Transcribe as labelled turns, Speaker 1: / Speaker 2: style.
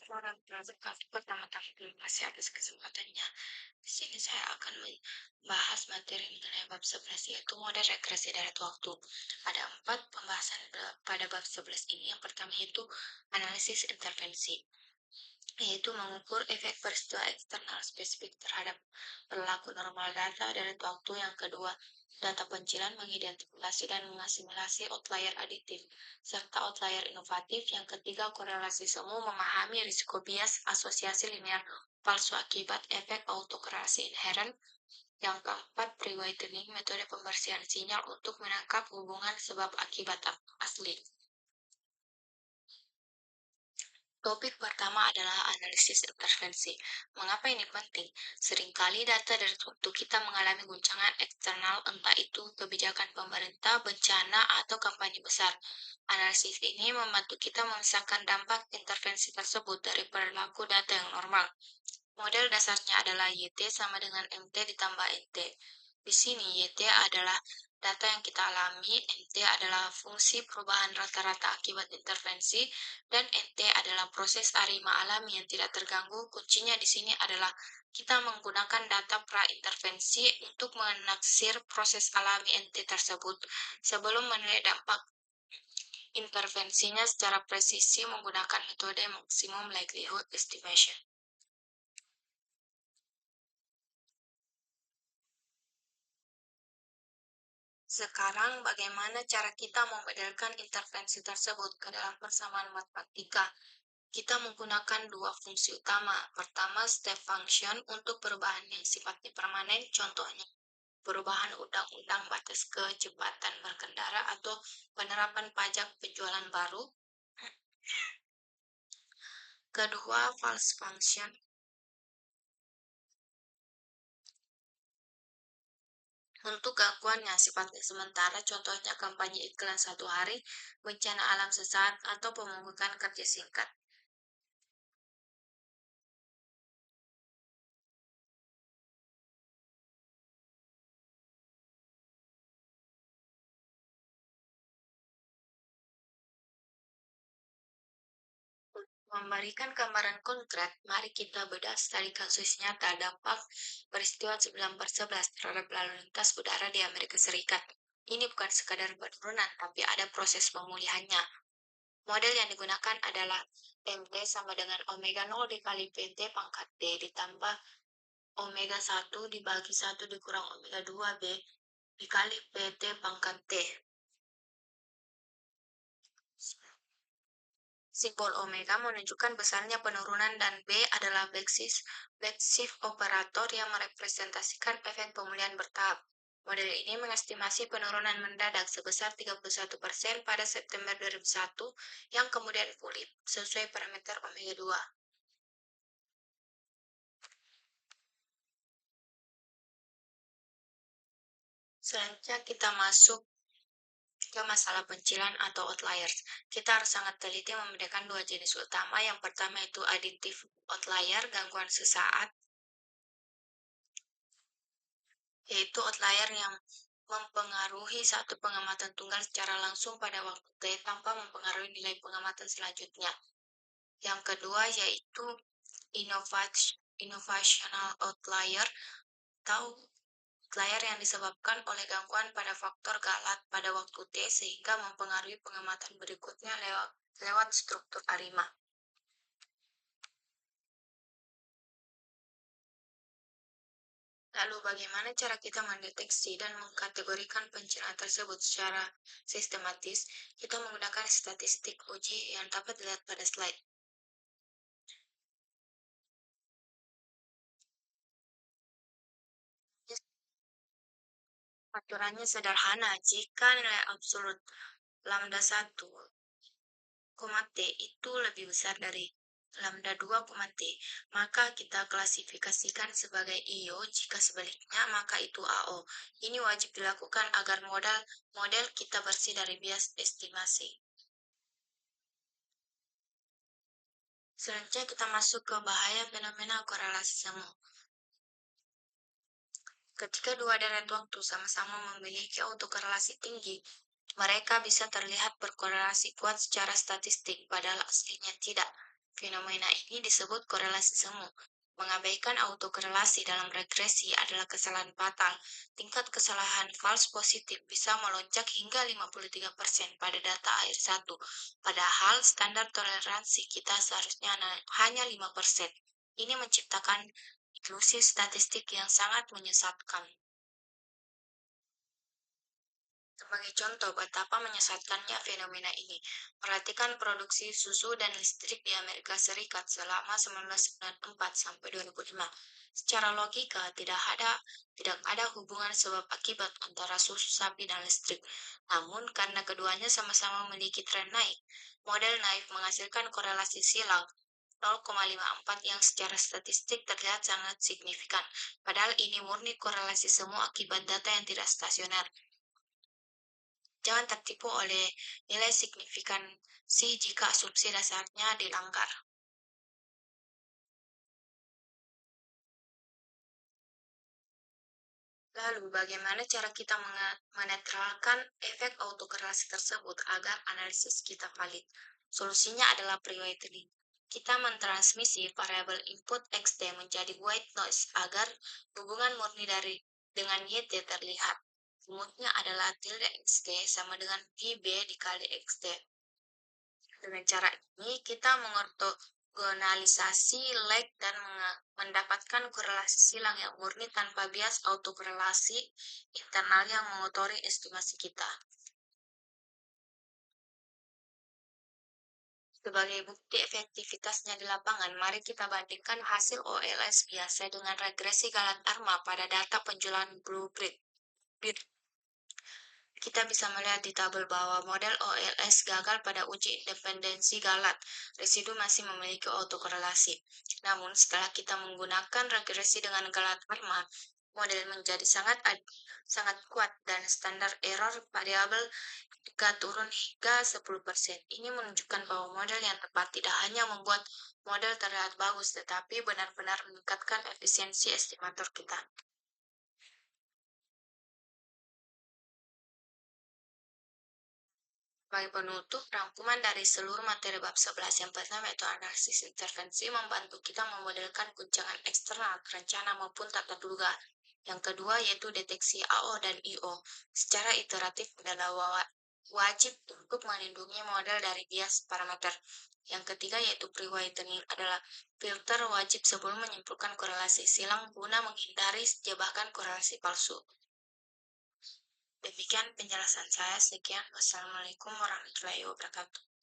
Speaker 1: Orang pertama-tama terima kasih atas kesempatannya. Di sini saya akan membahas materi mengenai bab 11 yaitu model regresi deret waktu. Ada 4 pembahasan pada bab 11 ini. Yang pertama yaitu analisis intervensi, yaitu mengukur efek peristiwa eksternal spesifik terhadap perilaku normal data deret waktu. Yang kedua, data pencilan mengidentifikasi dan mengasimilasi outlier aditif serta outlier inovatif. Yang ketiga, korelasi semu memahami risiko bias asosiasi linear palsu akibat efek autokorelasi inherent. Yang keempat, pre-whitening metode pembersihan sinyal untuk menangkap hubungan sebab akibat asli. Topik pertama adalah analisis intervensi. Mengapa ini penting? Seringkali data dari waktu kita mengalami guncangan eksternal, entah itu kebijakan pemerintah, bencana, atau kampanye besar. Analisis ini membantu kita memisahkan dampak intervensi tersebut dari perilaku data yang normal. Model dasarnya adalah YT sama dengan MT ditambah NT. Di sini YT adalah data yang kita alami, MT adalah fungsi perubahan rata-rata akibat intervensi, dan NT adalah proses arima alami yang tidak terganggu. Kuncinya di sini adalah kita menggunakan data pra-intervensi untuk menaksir proses alami NT tersebut sebelum menilai dampak intervensinya secara presisi menggunakan metode maximum likelihood estimation. Sekarang, bagaimana cara kita membedakan intervensi tersebut ke dalam persamaan matematika? Kita menggunakan dua fungsi utama. Pertama, step function untuk perubahan yang sifatnya permanen, contohnya perubahan undang-undang batas kecepatan berkendara atau penerapan pajak penjualan baru. Kedua, false function untuk gangguan yang sifatnya sementara, contohnya kampanye iklan 1 hari, bencana alam sesaat, atau pemungutan kerja singkat. Memberikan gambaran konkret, mari kita bedah studi kasus nyata dampak peristiwa 9/11 terhadap lalu lintas udara di Amerika Serikat. Ini bukan sekadar penurunan, tapi ada proses pemulihannya. Model yang digunakan adalah MT sama dengan omega 0 dikali PT pangkat D ditambah omega 1 dibagi 1 dikurang omega 2B dikali PT pangkat T. Simbol omega menunjukkan besarnya penurunan dan B adalah backshift operator yang merepresentasikan efek pemulihan bertahap. Model ini mengestimasi penurunan mendadak sebesar 31% pada September 2001 yang kemudian pulih sesuai parameter omega 2. Selanjutnya kita masuk ke masalah pencilan atau outliers. Kita harus sangat teliti membedakan dua jenis utama. Yang pertama itu additive outlier, gangguan sesaat, yaitu outlier yang mempengaruhi satu pengamatan tunggal secara langsung pada waktu T tanpa mempengaruhi nilai pengamatan selanjutnya. Yang kedua yaitu innovational outlier atau outlier yang disebabkan oleh gangguan pada faktor galat pada waktu T sehingga mempengaruhi pengamatan berikutnya lewat struktur arima. Lalu bagaimana cara kita mendeteksi dan mengkategorikan pencernaan tersebut secara sistematis? Kita menggunakan statistik uji yang dapat dilihat pada slide. Aturannya sederhana, jika nilai absolut lambda 1, T itu lebih besar dari lambda 2, T, maka kita klasifikasikan sebagai IO, jika sebaliknya maka itu AO. Ini wajib dilakukan agar model kita bersih dari bias estimasi. Selanjutnya kita masuk ke bahaya fenomena korelasi semu. Ketika dua deret waktu sama-sama memiliki autokorelasi tinggi, mereka bisa terlihat berkorelasi kuat secara statistik, padahal aslinya tidak. Fenomena ini disebut korelasi semu. Mengabaikan autokorelasi dalam regresi adalah kesalahan fatal. Tingkat kesalahan false positif bisa melonjak hingga 53% pada data akhir satu. Padahal standar toleransi kita seharusnya hanya 5%. Ini menciptakan ilusi statistik yang sangat menyesatkan. Sebagai contoh betapa menyesatkannya fenomena ini, perhatikan produksi susu dan listrik di Amerika Serikat selama 1994 sampai 2005. Secara logika, tidak ada hubungan sebab akibat antara susu sapi dan listrik. Namun, karena keduanya sama-sama memiliki tren naik, model naik menghasilkan korelasi silang 0,54 yang secara statistik terlihat sangat signifikan. Padahal ini murni korelasi semua akibat data yang tidak stasioner. Jangan tertipu oleh nilai signifikansi jika asumsi dasarnya dilanggar. Lalu, bagaimana cara kita menetralkan efek autokorelasi tersebut agar analisis kita valid? Solusinya adalah pre-whitening. Kita mentransmisi variabel input XT menjadi white noise agar hubungan murni dengan YT terlihat. Rumusnya adalah tilde XT sama dengan VB dikali XT. Dengan cara ini, kita mengortogonalisasi lag dan mendapatkan korelasi silang yang murni tanpa bias autokorelasi internal yang mengotori estimasi kita. Sebagai bukti efektivitasnya di lapangan, mari kita bandingkan hasil OLS biasa dengan regresi Galat Arma pada data penjualan blueprint. Kita bisa melihat di tabel bahwa model OLS gagal pada uji independensi Galat. Residu masih memiliki autokorelasi. Namun, setelah kita menggunakan regresi dengan Galat Arma, model menjadi sangat kuat dan standar error variabel jika turun hingga 10%. Ini menunjukkan bahwa model yang tepat tidak hanya membuat model terlihat bagus, tetapi benar-benar meningkatkan efisiensi estimator kita. Sebagai penutup, rangkuman dari seluruh materi bab 11 yang pertama yaitu analisis intervensi membantu kita memodelkan guncangan eksternal, rencana maupun tak terduga. Yang kedua yaitu deteksi AO dan IO. Secara iteratif adalah wajib untuk melindungi model dari bias parameter. Yang ketiga yaitu pre-whitening adalah filter wajib sebelum menyimpulkan korelasi silang guna menghindari jebakan korelasi palsu. Demikian penjelasan saya. Sekian. Wassalamualaikum warahmatullahi wabarakatuh.